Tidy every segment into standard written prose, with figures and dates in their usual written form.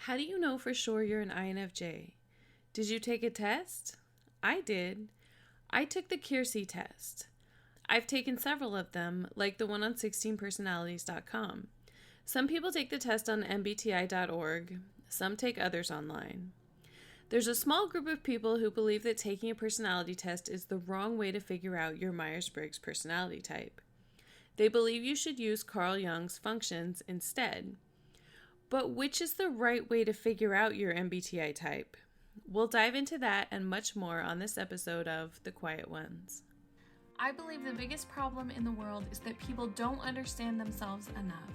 How do you know for sure you're an INFJ? Did you take a test? I did. I took the Keirsy test. I've taken several of them, like the one on 16personalities.com. Some people take the test on MBTI.org. Some take others online. There's a small group of people who believe that taking a personality test is the wrong way to figure out your Myers-Briggs personality type. They believe you should use Carl Jung's functions instead. But which is the right way to figure out your MBTI type? We'll dive into that and much more on this episode of The Quiet Ones. I believe the biggest problem in the world is that people don't understand themselves enough.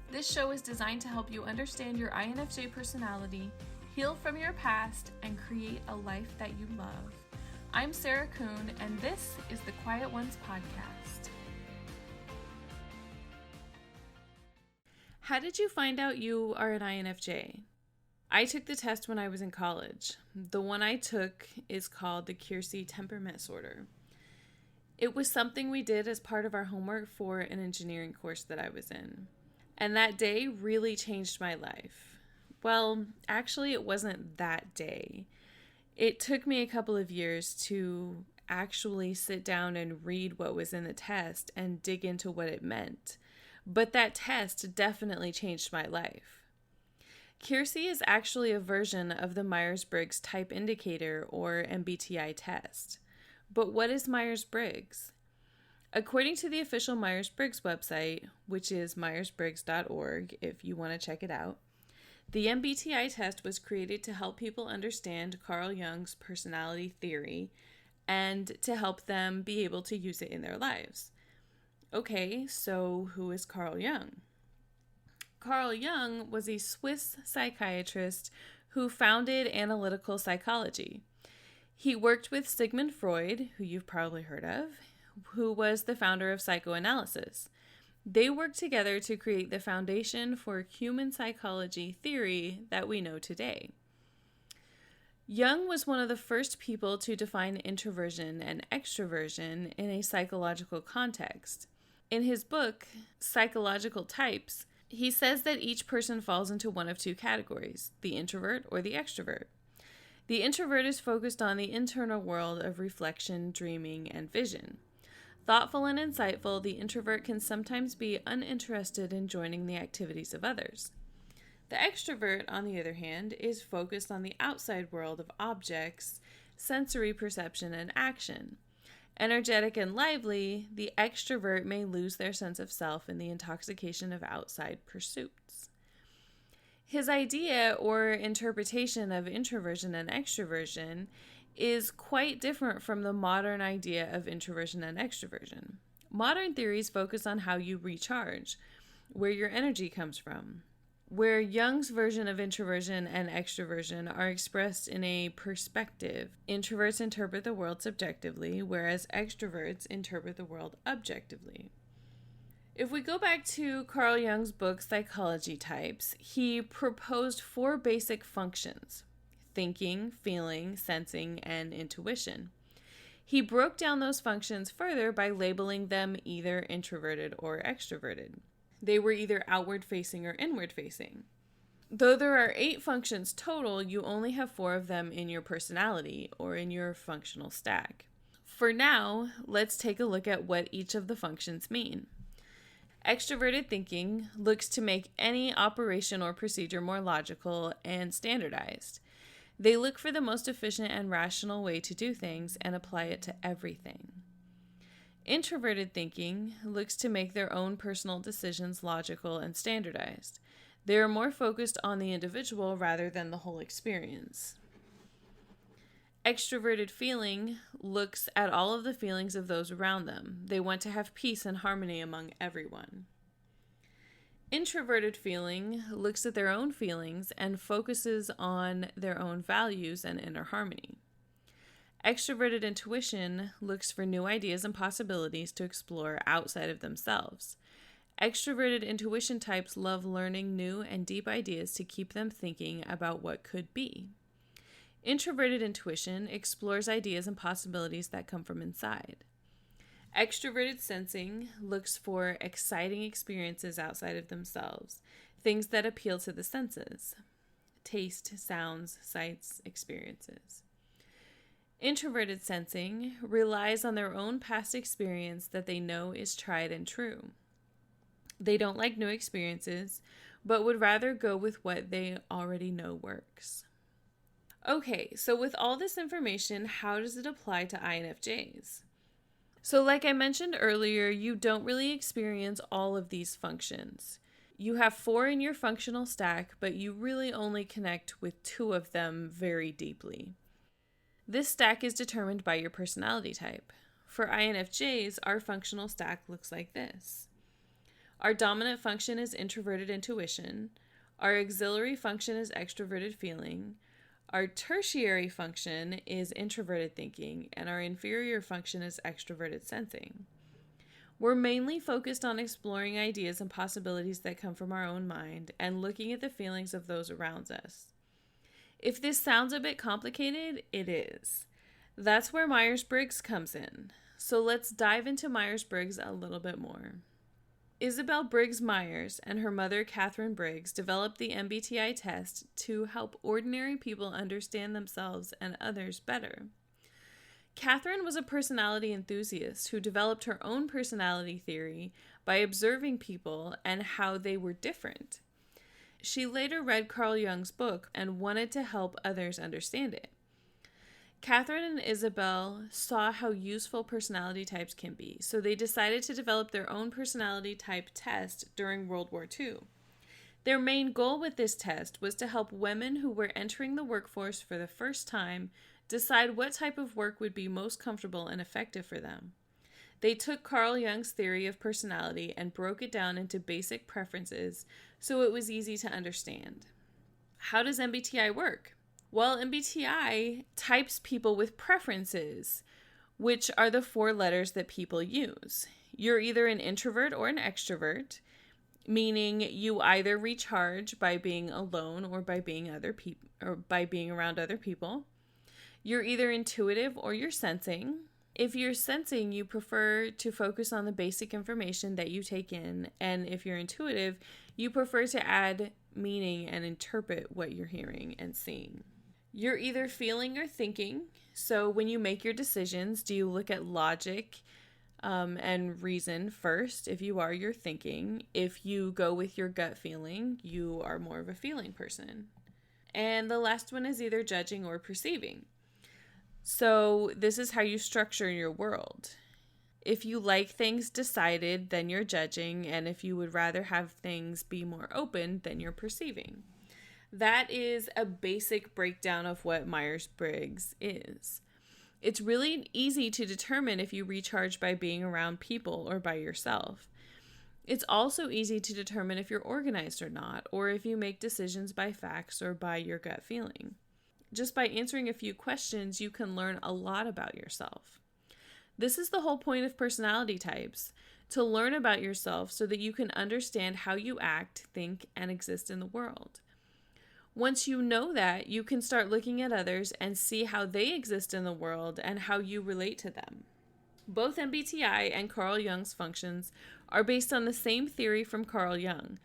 This show is designed to help you understand your INFJ personality, heal from your past, and create a life that you love. I'm Sarah Kuhn, and this is the Quiet Ones podcast. How did you find out you are an INFJ? I took the test when I was in college. The one I took is called the Keirsy Temperament Sorter. It was something we did as part of our homework for an engineering course that I was in. And that day really changed my life. Well, actually, it wasn't that day. It took me a couple of years to actually sit down and read what was in the test and dig into what it meant. But that test definitely changed my life. Keirsy is actually a version of the Myers-Briggs Type Indicator or MBTI test. But what is Myers-Briggs? According to the official Myers-Briggs website, which is myersbriggs.org if you want to check it out, the MBTI test was created to help people understand Carl Jung's personality theory and to help them be able to use it in their lives. Okay, so who is Carl Jung? Carl Jung was a Swiss psychiatrist who founded analytical psychology. He worked with Sigmund Freud, who you've probably heard of, who was the founder of psychoanalysis. They worked together to create the foundation for human psychology theory that we know today. Jung was one of the first people to define introversion and extroversion in a psychological context. In his book, Psychological Types, he says that each person falls into one of two categories, the introvert or the extrovert. The introvert is focused on the internal world of reflection, dreaming, and vision. Thoughtful and insightful, the introvert can sometimes be uninterested in joining the activities of others. The extrovert, on the other hand, is focused on the outside world of objects, sensory perception, and action. Energetic and lively, the extrovert may lose their sense of self in the intoxication of outside pursuits. His idea or interpretation of introversion and extroversion is quite different from the modern idea of introversion and extroversion. Modern theories focus on how you recharge, where your energy comes from. Where Jung's version of introversion and extroversion are expressed in a perspective, introverts interpret the world subjectively, whereas extroverts interpret the world objectively. If we go back to Carl Jung's book, Psychology Types, he proposed 4 basic functions: thinking, feeling, sensing, and intuition. He broke down those functions further by labeling them either introverted or extroverted. They were either outward-facing or inward-facing. Though there are 8 functions total, you only have 4 of them in your personality or in your functional stack. For now, let's take a look at what each of the functions mean. Extroverted thinking looks to make any operation or procedure more logical and standardized. They look for the most efficient and rational way to do things and apply it to everything. Introverted thinking looks to make their own personal decisions logical and standardized. They are more focused on the individual rather than the whole experience. Extroverted feeling looks at all of the feelings of those around them. They want to have peace and harmony among everyone. Introverted feeling looks at their own feelings and focuses on their own values and inner harmony. Extroverted intuition looks for new ideas and possibilities to explore outside of themselves. Extroverted intuition types love learning new and deep ideas to keep them thinking about what could be. Introverted intuition explores ideas and possibilities that come from inside. Extroverted sensing looks for exciting experiences outside of themselves, things that appeal to the senses. taste, sounds, sights, experiences. Introverted sensing relies on their own past experience that they know is tried and true. They don't like new experiences, but would rather go with what they already know works. Okay, so with all this information, how does it apply to INFJs? So like I mentioned earlier, you don't really experience all of these functions. You have 4 in your functional stack, but you really only connect with 2 of them very deeply. This stack is determined by your personality type. For INFJs, our functional stack looks like this. Our dominant function is introverted intuition. Our auxiliary function is extroverted feeling. Our tertiary function is introverted thinking, and our inferior function is extroverted sensing. We're mainly focused on exploring ideas and possibilities that come from our own mind and looking at the feelings of those around us. If this sounds a bit complicated, it is. That's where Myers-Briggs comes in. So let's dive into Myers-Briggs a little bit more. Isabel Briggs Myers and her mother, Catherine Briggs, developed the MBTI test to help ordinary people understand themselves and others better. Catherine was a personality enthusiast who developed her own personality theory by observing people and how they were different. She later read Carl Jung's book and wanted to help others understand it. Catherine and Isabel saw how useful personality types can be, so they decided to develop their own personality type test during World War II. Their main goal with this test was to help women who were entering the workforce for the first time decide what type of work would be most comfortable and effective for them. They took Carl Jung's theory of personality and broke it down into basic preferences so it was easy to understand. How does MBTI work? Well, MBTI types people with preferences, which are the 4 letters that people use. You're either an introvert or an extrovert, meaning you either recharge by being alone or by being around other people. You're either intuitive or you're sensing. If you're sensing, you prefer to focus on the basic information that you take in, and if you're intuitive, you prefer to add meaning and interpret what you're hearing and seeing. You're either feeling or thinking. So when you make your decisions, do you look at logic and reason first? If you are, you're thinking. If you go with your gut feeling, you are more of a feeling person. And the last one is either judging or perceiving. So this is how you structure your world. If you like things decided, then you're judging. And if you would rather have things be more open, then you're perceiving. That is a basic breakdown of what Myers-Briggs is. It's really easy to determine if you recharge by being around people or by yourself. It's also easy to determine if you're organized or not, or if you make decisions by facts or by your gut feeling. Just by answering a few questions, you can learn a lot about yourself. This is the whole point of personality types, to learn about yourself so that you can understand how you act, think, and exist in the world. Once you know that, you can start looking at others and see how they exist in the world and how you relate to them. Both MBTI and Carl Jung's functions are based on the same theory from Carl Jung,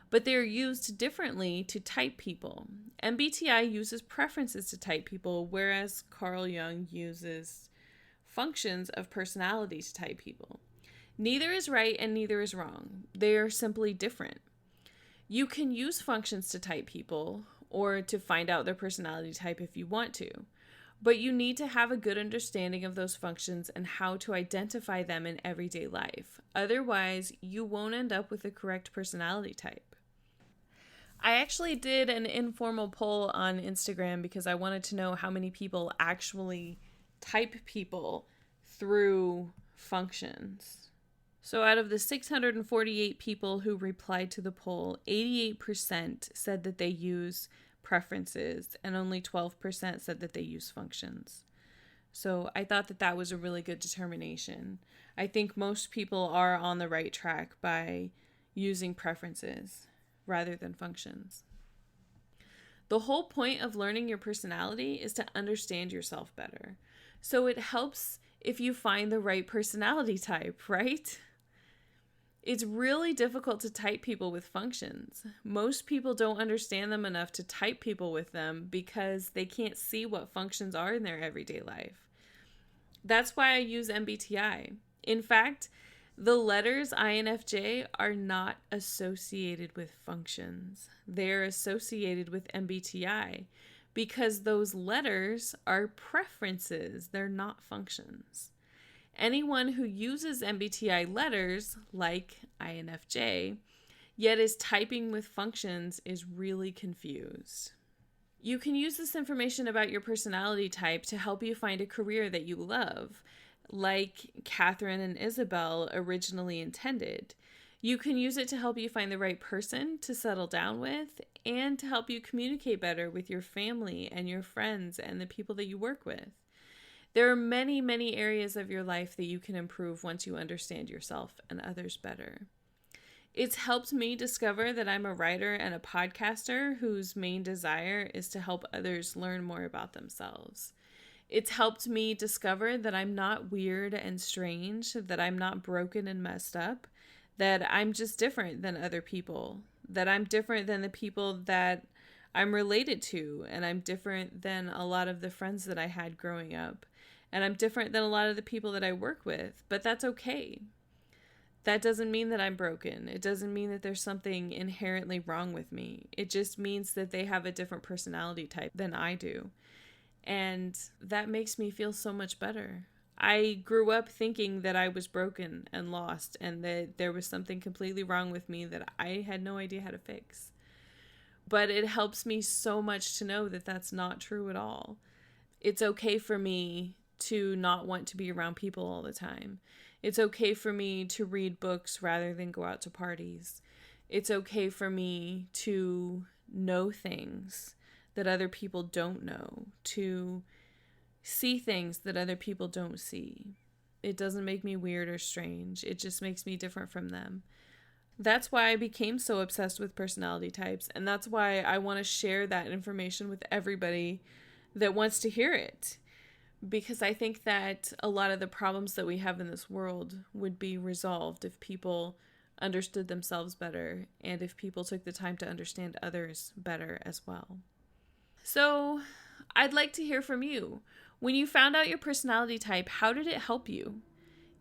but they are used differently to type people. MBTI uses preferences to type people, whereas Carl Jung uses functions of personality to type people. Neither is right and neither is wrong. They are simply different. You can use functions to type people or to find out their personality type if you want to, but you need to have a good understanding of those functions and how to identify them in everyday life. Otherwise, you won't end up with the correct personality type. I actually did an informal poll on Instagram because I wanted to know how many people actually type people through functions. So out of the 648 people who replied to the poll, 88% said that they use preferences and only 12% said that they use functions. So I thought that that was a really good determination. I think most people are on the right track by using preferences rather than functions. The whole point of learning your personality is to understand yourself better. So it helps if you find the right personality type, right? It's really difficult to type people with functions. Most people don't understand them enough to type people with them because they can't see what functions are in their everyday life. That's why I use MBTI. In fact, the letters INFJ are not associated with functions. They're associated with MBTI because those letters are preferences, they're not functions. Anyone who uses MBTI letters, like INFJ, yet is typing with functions is really confused. You can use this information about your personality type to help you find a career that you love, like Catherine and Isabel originally intended. You can use it to help you find the right person to settle down with and to help you communicate better with your family and your friends and the people that you work with. There are many, many areas of your life that you can improve once you understand yourself and others better. It's helped me discover that I'm a writer and a podcaster whose main desire is to help others learn more about themselves. It's helped me discover that I'm not weird and strange, that I'm not broken and messed up, that I'm just different than other people, that I'm different than the people that I'm related to, and I'm different than a lot of the friends that I had growing up. And I'm different than a lot of the people that I work with, but that's okay. That doesn't mean that I'm broken. It doesn't mean that there's something inherently wrong with me. It just means that they have a different personality type than I do. And that makes me feel so much better. I grew up thinking that I was broken and lost and that there was something completely wrong with me that I had no idea how to fix. But it helps me so much to know that that's not true at all. It's okay for me to not want to be around people all the time. It's okay for me to read books rather than go out to parties. It's okay for me to know things that other people don't know, to see things that other people don't see. It doesn't make me weird or strange. It just makes me different from them. That's why I became so obsessed with personality types, and that's why I want to share that information with everybody that wants to hear it. Because I think that a lot of the problems that we have in this world would be resolved if people understood themselves better and if people took the time to understand others better as well. So, I'd like to hear from you. When you found out your personality type, how did it help you?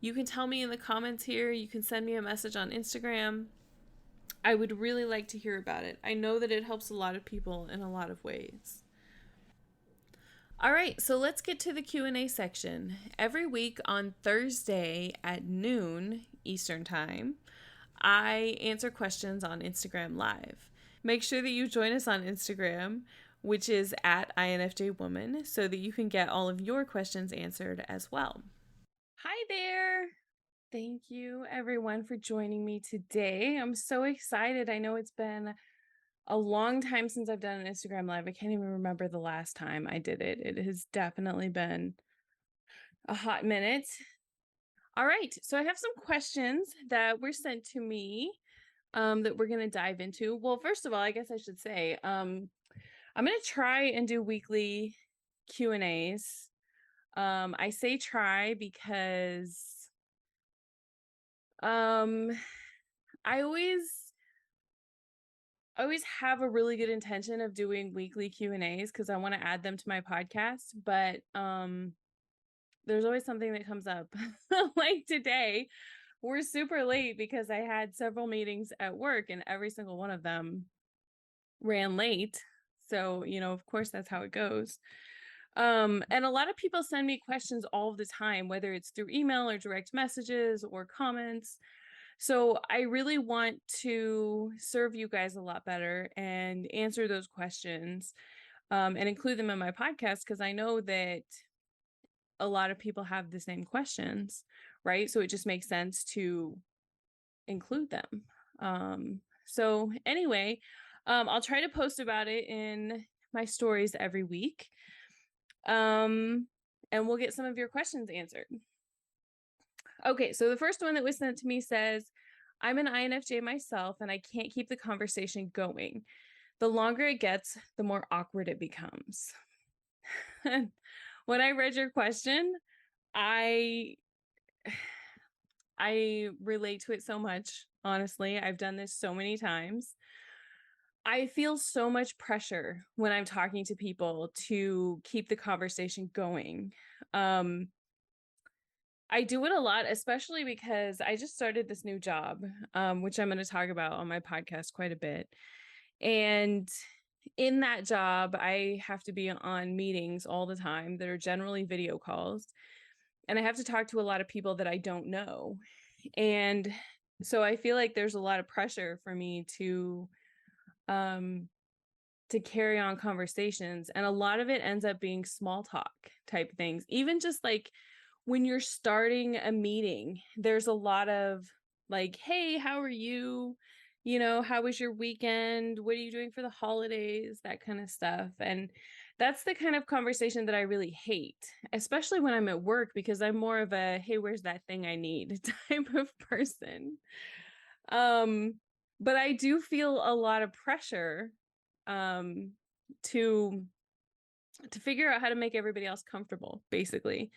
You can tell me in the comments here. You can send me a message on Instagram. I would really like to hear about it. I know that it helps a lot of people in a lot of ways. All right, so let's get to the Q&A section. Every week on Thursday at noon Eastern Time, I answer questions on Instagram Live. Make sure that you join us on Instagram, which is at INFJWoman, so that you can get all of your questions answered as well. Hi there! Thank you, everyone, for joining me today. I'm so excited. I know it's been a long time since I've done an Instagram Live. I can't even remember the last time I did it. It has definitely been a hot minute. All right, so I have some questions that were sent to me that we're going to dive into. Well, first of all, I guess I should say, I'm going to try and do weekly Q&As. I say try because I always have a really good intention of doing weekly Q&As because I want to add them to my podcast, but there's always something that comes up. Like today, we're super late because I had several meetings at work and every single one of them ran late. So, of course that's how it goes. And a lot of people send me questions all the time, whether it's through email or direct messages or comments. So I really want to serve you guys a lot better and answer those questions and include them in my podcast because I know that a lot of people have the same questions, right? So it just makes sense to include them. So anyway, I'll try to post about it in my stories every week. And we'll get some of your questions answered. Okay, so the first one that was sent to me says, I'm an INFJ myself and I can't keep the conversation going. The longer it gets, the more awkward it becomes. When I read your question, I relate to it so much honestly. I've done this so many times. I feel so much pressure when I'm talking to people to keep the conversation going. Um, I do it a lot, especially because I just started this new job, which I'm going to talk about on my podcast quite a bit. And in that job, I have to be on meetings all the time that are generally video calls. And I have to talk to a lot of people that I don't know. And so I feel like there's a lot of pressure for me um, to carry on conversations. And a lot of it ends up being small talk type things. Even just like when you're starting a meeting, there's a lot of like, hey, how are you? You know, how was your weekend? What are you doing for the holidays? That kind of stuff. And that's the kind of conversation that I really hate, especially when I'm at work, because I'm more of a, hey, where's that thing I need type of person. Um, but I do feel a lot of pressure um to figure out how to make everybody else comfortable, basically,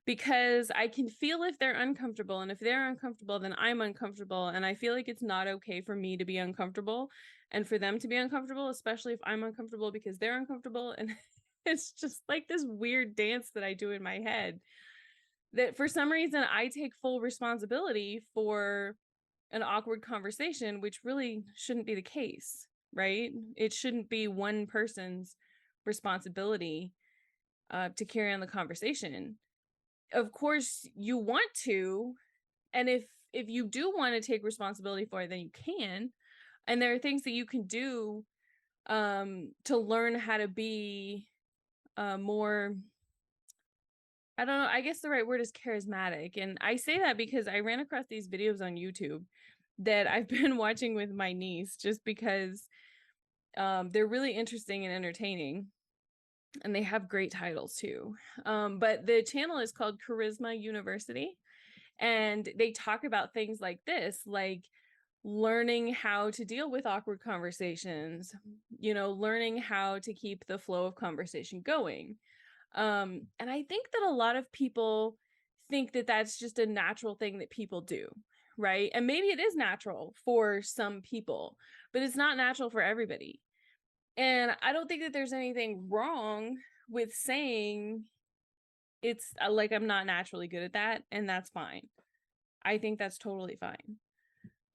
because I can feel if they're uncomfortable, and if they're uncomfortable, then I'm uncomfortable, and I feel like it's not okay for me to be uncomfortable and for them to be uncomfortable, especially if I'm uncomfortable because they're uncomfortable. And it's just like this weird dance that I do in my head that for some reason I take full responsibility for an awkward conversation, which really shouldn't be the case, right? It shouldn't be one person's responsibility to carry on the conversation. Of course, you want to, and if you do want to take responsibility for it, then you can. And there are things that you can do to learn how to be more. I don't know. I guess the right word is charismatic. And I say that because I ran across these videos on YouTube that I've been watching with my niece just because they're really interesting and entertaining. And they have great titles too. But the channel is called Charisma University. And they talk about things like this, like learning how to deal with awkward conversations, you know, learning how to keep the flow of conversation going. And I think that a lot of people think that that's just a natural thing that people do, right? And maybe it is natural for some people, but it's not natural for everybody. And I don't think that there's anything wrong with saying it's like I'm not naturally good at that, and that's fine. I think that's totally fine.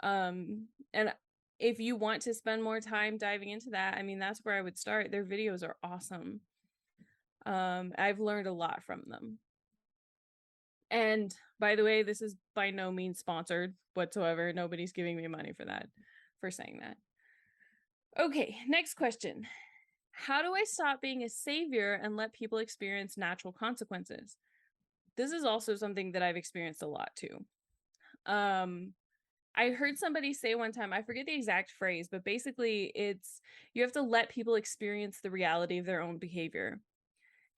And if you want to spend more time diving into that, I mean, that's where I would start. Their videos are awesome. I've learned a lot from them. And by the way, this is by no means sponsored whatsoever. Nobody's giving me money for that, for saying that. Okay, next question. How do I stop being a savior and let people experience natural consequences? This is also something that I've experienced a lot too. I heard somebody say one time, I forget the exact phrase, but basically it's you have to let people experience the reality of their own behavior.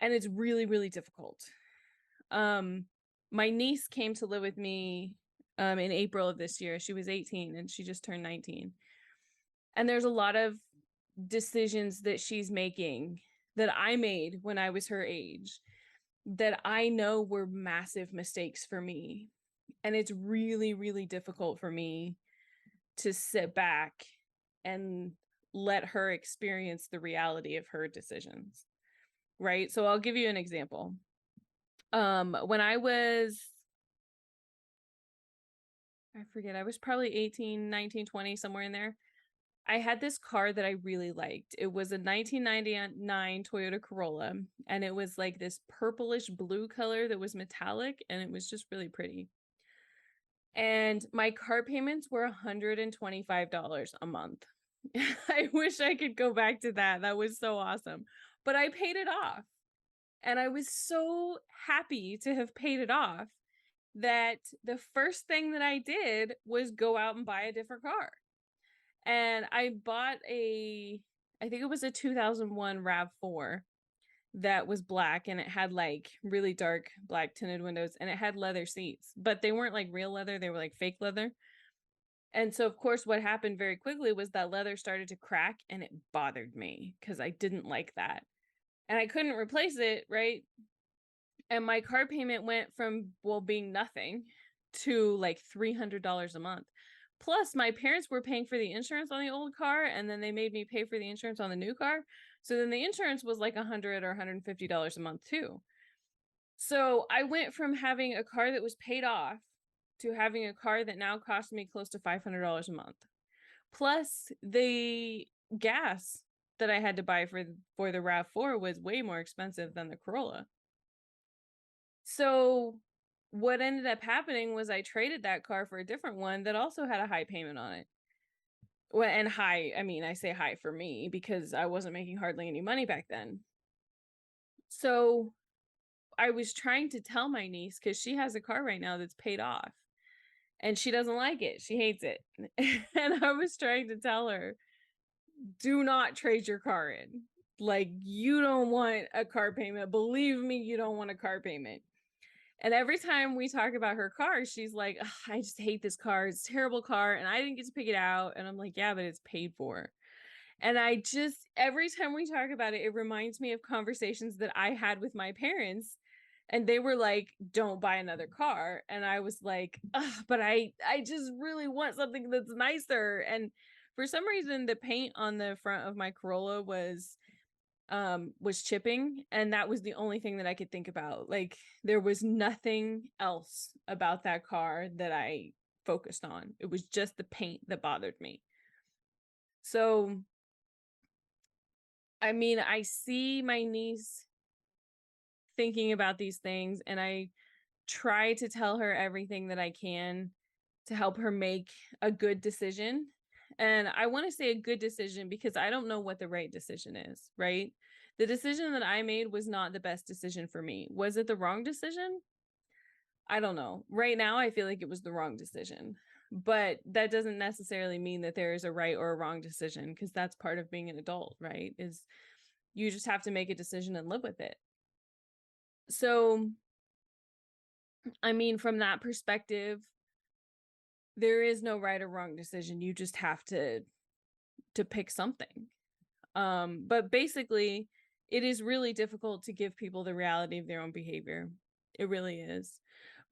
And it's really, really difficult. My niece came to live with me in April of this year. She was 18 and she just turned 19. And there's a lot of decisions that she's making that I made when I was her age that I know were massive mistakes for me. And it's really, really difficult for me to sit back and let her experience the reality of her decisions. Right? So I'll give you an example. When I was, I forget, I was probably 18, 19, 20, somewhere in there. I had this car that I really liked. It was a 1999 Toyota Corolla, and it was like this purplish blue color that was metallic, and it was just really pretty. And my car payments were $125 a month. I wish I could go back to that. That was so awesome. But I paid it off. And I was so happy to have paid it off that the first thing that I did was go out and buy a different car. And I bought I think it was a 2001 RAV4 that was black, and it had like really dark black tinted windows, and it had leather seats, but they weren't like real leather, they were like fake leather. And so of course what happened very quickly was that leather started to crack, and it bothered me because I didn't like that. And I couldn't replace it, right? And my car payment went from, well, being nothing to like $300 a month. Plus, my parents were paying for the insurance on the old car, and then they made me pay for the insurance on the new car. So then the insurance was like $100 or $150 a month too. So I went from having a car that was paid off to having a car that now costs me close to $500 a month. Plus, the gas that I had to buy for the RAV4 was way more expensive than the Corolla. So what ended up happening was I traded that car for a different one that also had a high payment on it. Well, and high, I mean, I say high for me because I wasn't making hardly any money back then. So I was trying to tell my niece, because she has a car right now that's paid off and she doesn't like it. She hates it. And I was trying to tell her, do not trade your car in. Like, you don't want a car payment. Believe me, you don't want a car payment. And every time we talk about her car, she's like, I just hate this car. It's a terrible car. And I didn't get to pick it out. And I'm like, yeah, but it's paid for. And every time we talk about it, it reminds me of conversations that I had with my parents. And they were like, don't buy another car. And I was like, but I just really want something that's nicer. And for some reason, the paint on the front of my Corolla was chipping, and that was the only thing that I could think about. Like, there was nothing else about that car that I focused on. It was just the paint that bothered me. So I mean, I see my niece thinking about these things, and I try to tell her everything that I can to help her make a good decision. And I want to say a good decision because I don't know what the right decision is, right? The decision that I made was not the best decision for me. Was it the wrong decision? I don't know. Right now, I feel like it was the wrong decision. But that doesn't necessarily mean that there is a right or a wrong decision, because that's part of being an adult, right? Is you just have to make a decision and live with it. So, I mean, from that perspective, there is no right or wrong decision. You just have to pick something. But basically, it is really difficult to give people the reality of their own behavior. It really is.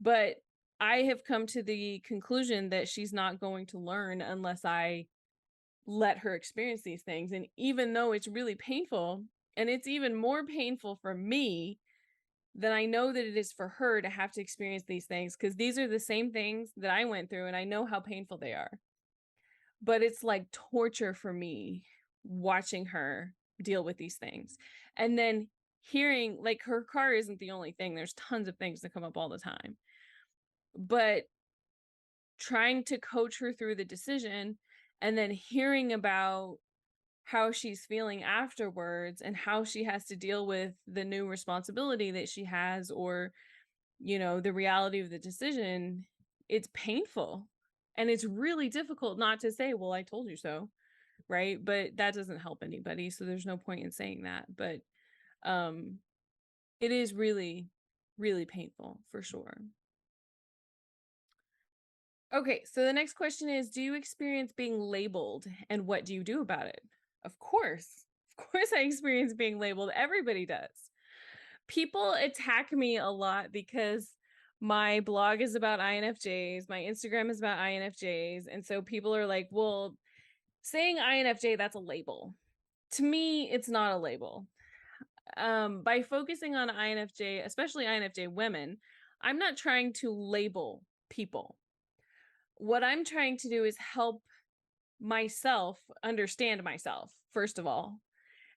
But I have come to the conclusion that she's not going to learn unless I let her experience these things. And even though it's really painful, and it's even more painful for me than I know that it is for her to have to experience these things, because these are the same things that I went through and I know how painful they are. But it's like torture for me watching her deal with these things. And then hearing, like, her car isn't the only thing. There's tons of things that come up all the time. But trying to coach her through the decision and then hearing about how she's feeling afterwards and how she has to deal with the new responsibility that she has, or, you know, the reality of the decision, it's painful. And it's really difficult not to say, well, I told you so, right? But that doesn't help anybody, so there's no point in saying that. But it is really, really painful for sure. Okay, so the next question is, do you experience being labeled, and what do you do about it? Of course. Of course I experience being labeled. Everybody does. People attack me a lot because my blog is about INFJs, my Instagram is about INFJs, and so people are like, well, saying INFJ, that's a label. To me, it's not a label. By focusing on INFJ, especially INFJ women, I'm not trying to label people. What I'm trying to do is help myself understand myself, first of all.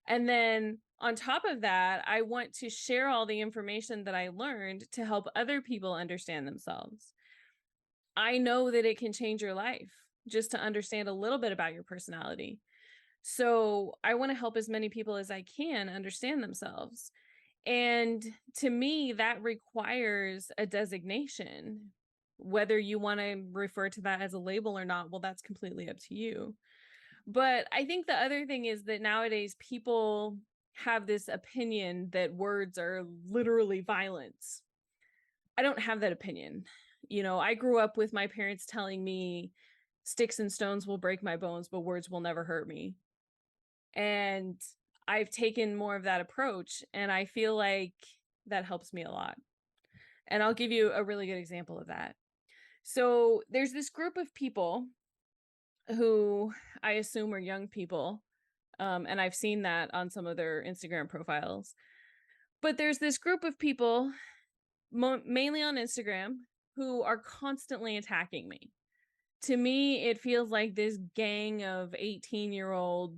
And then on top of that, I want to share all the information that I learned to help other people understand themselves. I know that it can change your life just to understand a little bit about your personality. So I want to help as many people as I can understand themselves. And to me, that requires a designation. Whether you want to refer to that as a label or not, well, that's completely up to you. But I think the other thing is that nowadays people have this opinion that words are literally violence. I don't have that opinion. You know, I grew up with my parents telling me sticks and stones will break my bones, but words will never hurt me. And I've taken more of that approach, and I feel like that helps me a lot. And I'll give you a really good example of that. So there's this group of people who I assume are young people. And I've seen that on some of their Instagram profiles. But there's this group of people, mainly on Instagram, who are constantly attacking me. To me, it feels like this gang of 18-year-old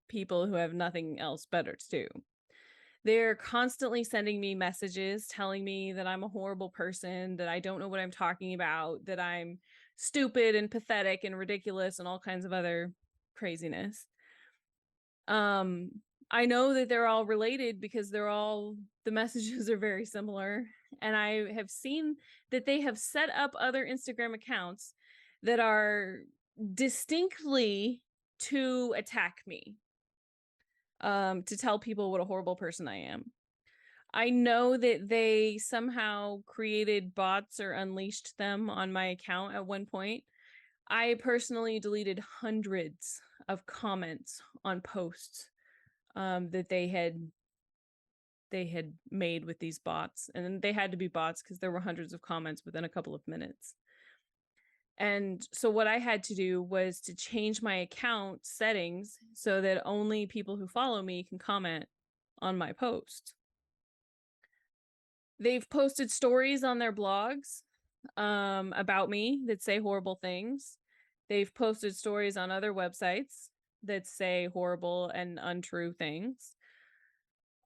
people who have nothing else better to do. They're constantly sending me messages telling me that I'm a horrible person, that I don't know what I'm talking about, that I'm stupid and pathetic and ridiculous and all kinds of other craziness. I know that they're all related because the messages are very similar. And I have seen that they have set up other Instagram accounts that are distinctly to attack me, to tell people what a horrible person I am. I know that they somehow created bots or unleashed them on my account at one point. I personally deleted hundreds of comments on posts that they had made with these bots, and they had to be bots because there were hundreds of comments within a couple of minutes. And so what I had to do was to change my account settings so that only people who follow me can comment on my post. They've posted stories on their blogs about me that say horrible things. They've posted stories on other websites that say horrible and untrue things.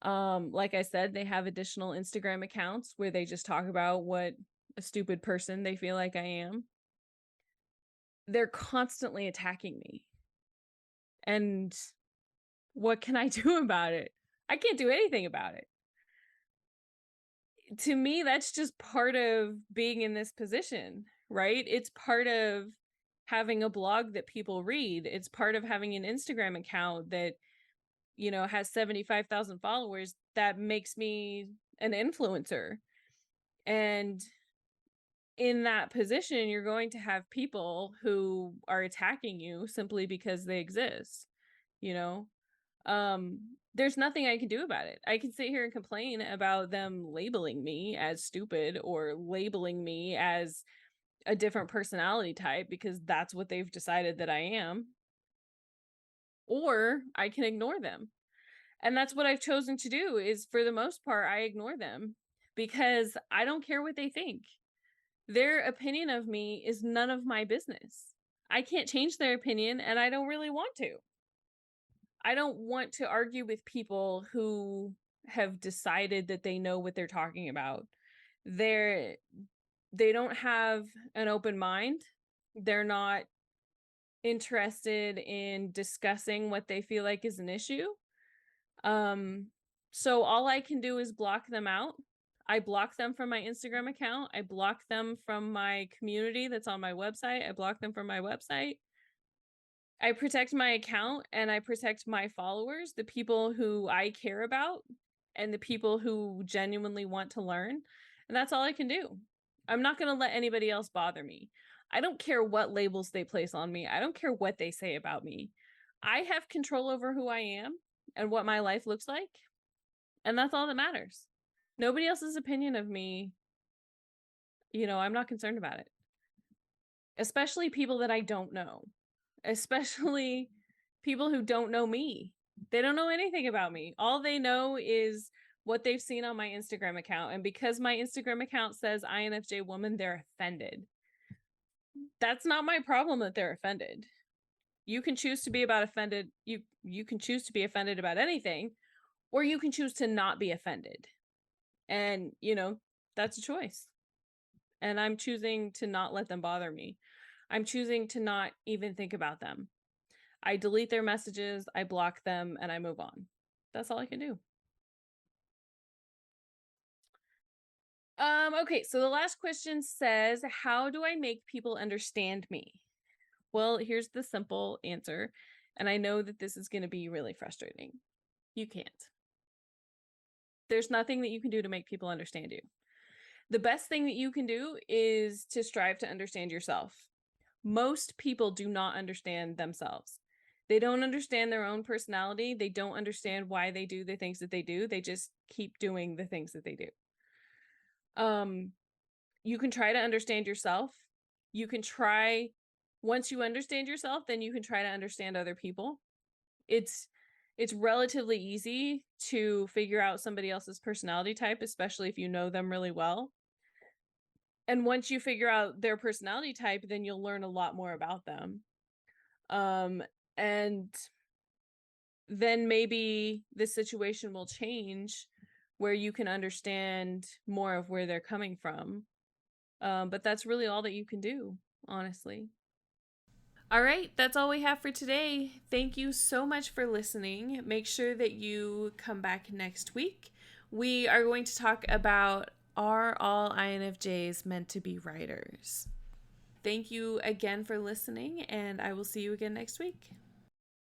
Like I said, they have additional Instagram accounts where they just talk about what a stupid person they feel like I am. They're constantly attacking me. And what can I do about it? I can't do anything about it. To me, that's just part of being in this position, right? It's part of having a blog that people read. It's part of having an Instagram account that, has 75,000 followers. That makes me an influencer. And in that position, you're going to have people who are attacking you simply because they exist, you know? There's nothing I can do about it. I can sit here and complain about them labeling me as stupid or labeling me as a different personality type because that's what they've decided that I am. Or I can ignore them. And that's what I've chosen to do is, for the most part, I ignore them because I don't care what they think. Their opinion of me is none of my business. I can't change their opinion, and I don't really want to. I don't want to argue with people who have decided that they know what they're talking about. They don't have an open mind. They're not interested in discussing what they feel like is an issue. So all I can do is block them out. I block them from my Instagram account. I block them from my community that's on my website. I block them from my website. I protect my account and I protect my followers, the people who I care about and the people who genuinely want to learn. And that's all I can do. I'm not going to let anybody else bother me. I don't care what labels they place on me. I don't care what they say about me. I have control over who I am and what my life looks like. And that's all that matters. Nobody else's opinion of me, I'm not concerned about it. Especially people that I don't know. Especially people who don't know me. They don't know anything about me. All they know is what they've seen on my Instagram account. And because my Instagram account says INFJ woman, they're offended. That's not my problem that they're offended. You can choose to be offended. You can choose to be offended about anything, or you can choose to not be offended. And, that's a choice. And I'm choosing to not let them bother me. I'm choosing to not even think about them. I delete their messages, I block them, and I move on. That's all I can do. Okay, so the last question says, how do I make people understand me? Well, here's the simple answer, and I know that this is going to be really frustrating. You can't. There's nothing that you can do to make people understand you. The best thing that you can do is to strive to understand yourself. Most people do not understand themselves. They don't understand their own personality. They don't understand why they do the things that they do. They just keep doing the things that they do. You can try to understand yourself. You can try Once you understand yourself, then you can try to understand other people. It's relatively easy to figure out somebody else's personality type, especially if you know them really well. And once you figure out their personality type, then you'll learn a lot more about them. Um, and then maybe the situation will change where you can understand more of where they're coming from. But that's really all that you can do, honestly. All right, that's all we have for today. Thank you so much for listening. Make sure that you come back next week. We are going to talk about, are all INFJs meant to be writers? Thank you again for listening, and I will see you again next week.